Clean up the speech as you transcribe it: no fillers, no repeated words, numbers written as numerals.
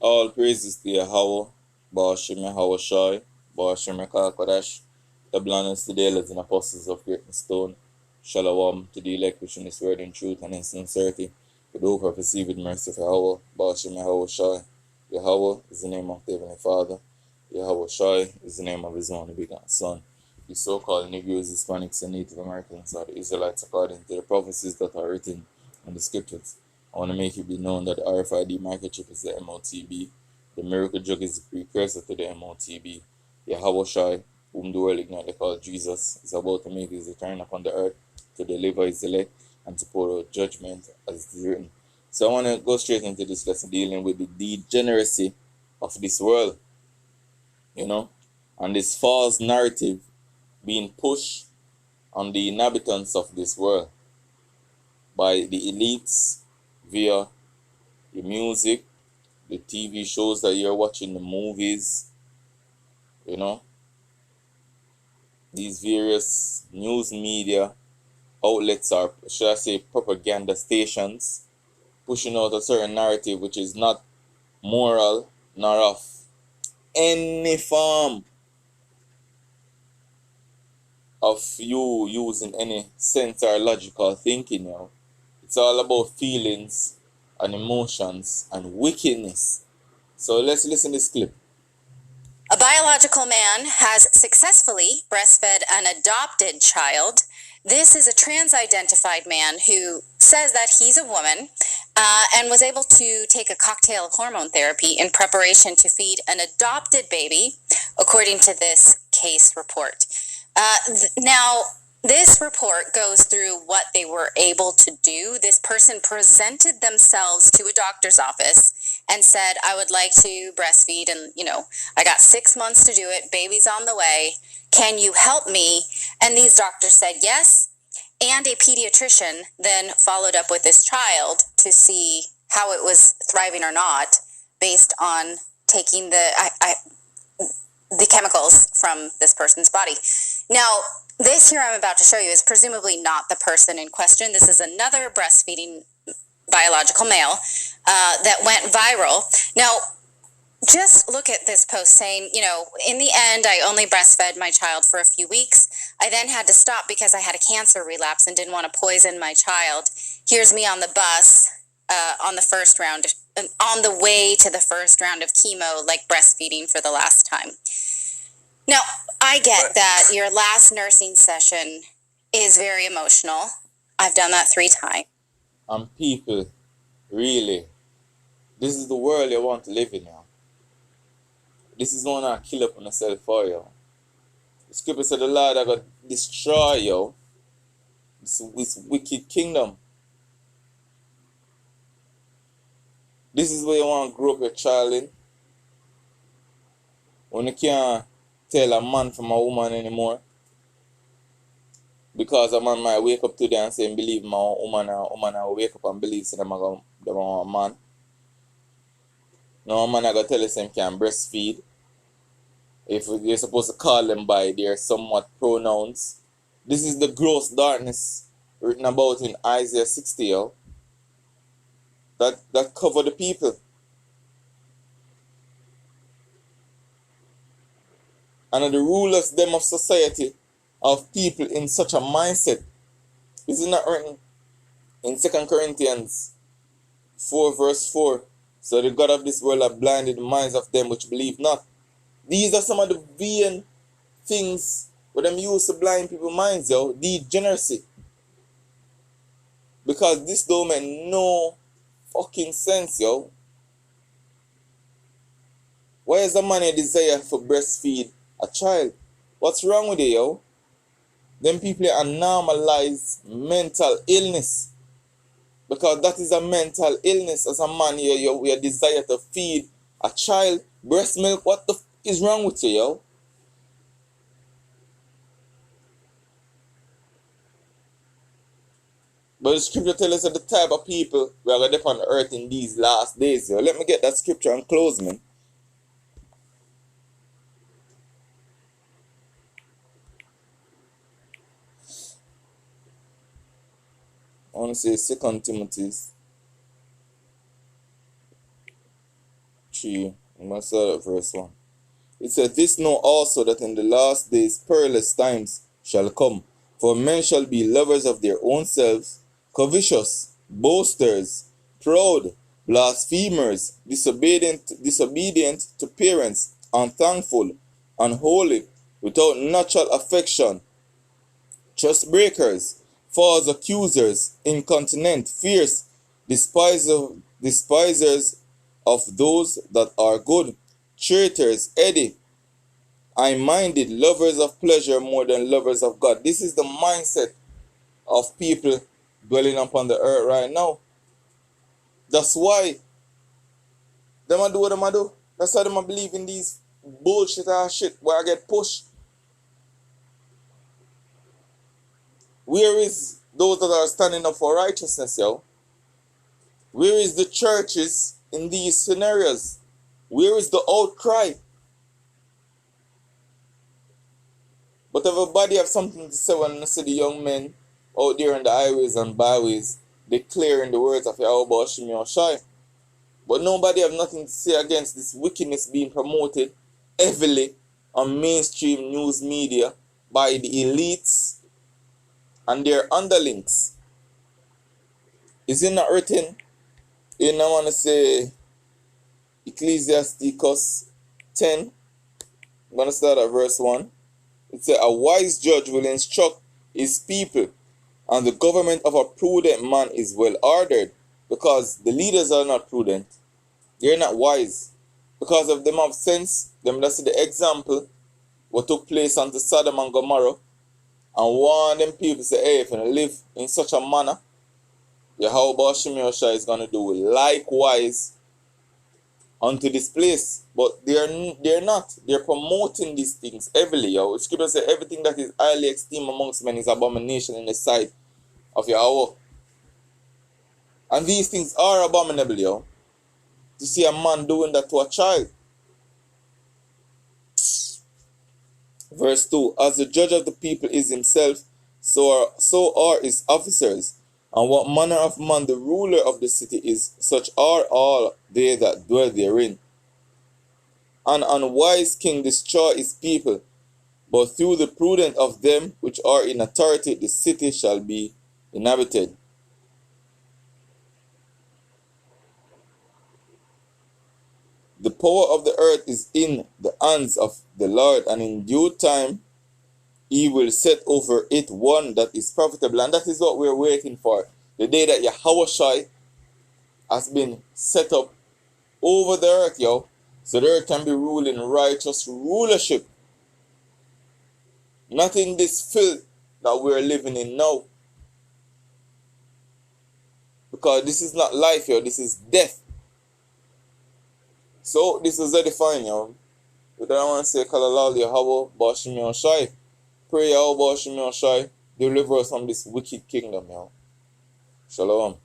All praises to Yahweh, Ba'ashem Yahweh Shai, Ba'ashem Kodash, the blindness to the elders and apostles of great and stone. Shalom to the elect which in this word in truth and in sincerity. For those who have received with mercy of Yahweh, Ba'ashem Yahweh Shai. Yahweh is the name of the Heavenly Father. Yahweh Shai is the name of his only begotten Son. The so-called Negroes, Hispanics, and Native Americans are the Israelites according to the prophecies that are written in the scriptures. I want to make it be known that the RFID microchip is the MOTB. The miracle drug is the precursor to the MOTB. Yahweh Shai, whom the world ignorantly called Jesus, is about to make his return upon the earth to deliver his elect and to pour out judgment as it is written. So I want to go straight into this lesson dealing with the degeneracy of this world, and this false narrative being pushed on the inhabitants of this world by the elites via the music, the TV shows that you're watching, the movies, these various news media outlets, or should I say propaganda stations, pushing out a certain narrative which is not moral nor of any form of you using any sense or logical thinking. It's all about feelings and emotions and wickedness. So let's listen to this clip. A biological man has successfully breastfed an adopted child. This is a trans-identified man who says that he's a woman and was able to take a cocktail of hormone therapy in preparation to feed an adopted baby, according to this case report. Now, this report goes through what they were able to do. This person presented themselves to a doctor's office and said, I would like to breastfeed, and, I got 6 months to do it. Baby's on the way. Can you help me? And these doctors said yes. And a pediatrician then followed up with this child to see how it was thriving or not based on taking the chemicals from this person's body. Now, this here I'm about to show you is presumably not the person in question. This is another breastfeeding biological male that went viral. Now, just look at this post saying, in the end, I only breastfed my child for a few weeks. I then had to stop because I had a cancer relapse and didn't want to poison my child. Here's me on the bus on the way to the first round of chemo, like breastfeeding for the last time. Now, I get that your last nursing session is very emotional. I've done that 3 times. And people, really, this is the world you want to live in now. This is one I kill up on yourself for you. The scripture said the Lord are going to destroy you. This wicked kingdom. This is where you want to grow up your child in. When you can't tell a man from a woman anymore. Because a man might wake up today and say, believe my woman, and a woman will wake up and believe so them are a man. No, a man are going to tell us them can breastfeed. If you're supposed to call them by their somewhat pronouns. This is the gross darkness written about in Isaiah 60, that cover the people. And the rulers them of society, of people in such a mindset. Is it not written in 2 Corinthians 4 verse 4? So the God of this world have blinded the minds of them which believe not. These are some of the vain things where them use to blind people's minds, degeneracy. Because this don't make no fucking sense, Why is a man a desire for breastfeed a child? What's wrong with it, Them people are normalize mental illness. Because that is a mental illness. As a man, you desire to feed a child breast milk. What the is wrong with you, But the scripture tells us that the type of people we are going to depend on earth in these last days, Let me get that scripture and close, man. I want to say 2 Timothy 3. I'm going to start at verse 1. It says, This know also that in the last days perilous times shall come. For men shall be lovers of their own selves, covetous, boasters, proud, blasphemers, disobedient to parents, unthankful, unholy, without natural affection, trust breakers, false accusers, incontinent, fierce, despisers of those that are good, traitors, heady, high-minded, lovers of pleasure more than lovers of God. This is the mindset of people dwelling upon the earth right now. That's why them a do what them a do. That's why them a believe in these bullshit ass shit where I get pushed. Where is those that are standing up for righteousness, yo? Where is the churches in these scenarios? Where is the outcry? But everybody have something to say when I see the young men out there on the highways and byways declaring the words of Yahweh Shimi Oshai. But nobody have nothing to say against this wickedness being promoted heavily on mainstream news media by the elites and their underlings. Is it not written in, I want to say, Ecclesiasticus 10? I'm going to start at verse 1. It says, A wise judge will instruct his people, and the government of a prudent man is well ordered, because the leaders are not prudent. They're not wise. Because of them have sense, them that's the example what took place unto Sodom and Gomorrah, and warn them people say, hey, if you live in such a manner, Yahweh Shimi Oshai is going to do likewise unto this place. But they're not. They're promoting these things heavily, yo. Scripture says everything that is highly esteemed amongst men is abomination in the sight of Yahweh. And these things are abominable, yo. To see a man doing that to a child. Verse 2, As the judge of the people is himself, so are his officers. And what manner of man the ruler of the city is, such are all they that dwell therein. An unwise king destroy his people, but through the prudence of them which are in authority the city shall be inhabited. The power of the earth is in the hands of the Lord, and in due time he will set over it one that is profitable. And that is what we're waiting for. The day that Yahweh has been set up over the earth, yo. So the earth can be ruled in righteous rulership. Not in this filth that we're living in now. Because this is not life, yo. This is death. So this is edifying, yo. But I want to say, Kalalal Yahweh Bashim Yoshai. Pray Yahweh Bashim Yoshai. Deliver us from this wicked kingdom, yo. Shalom.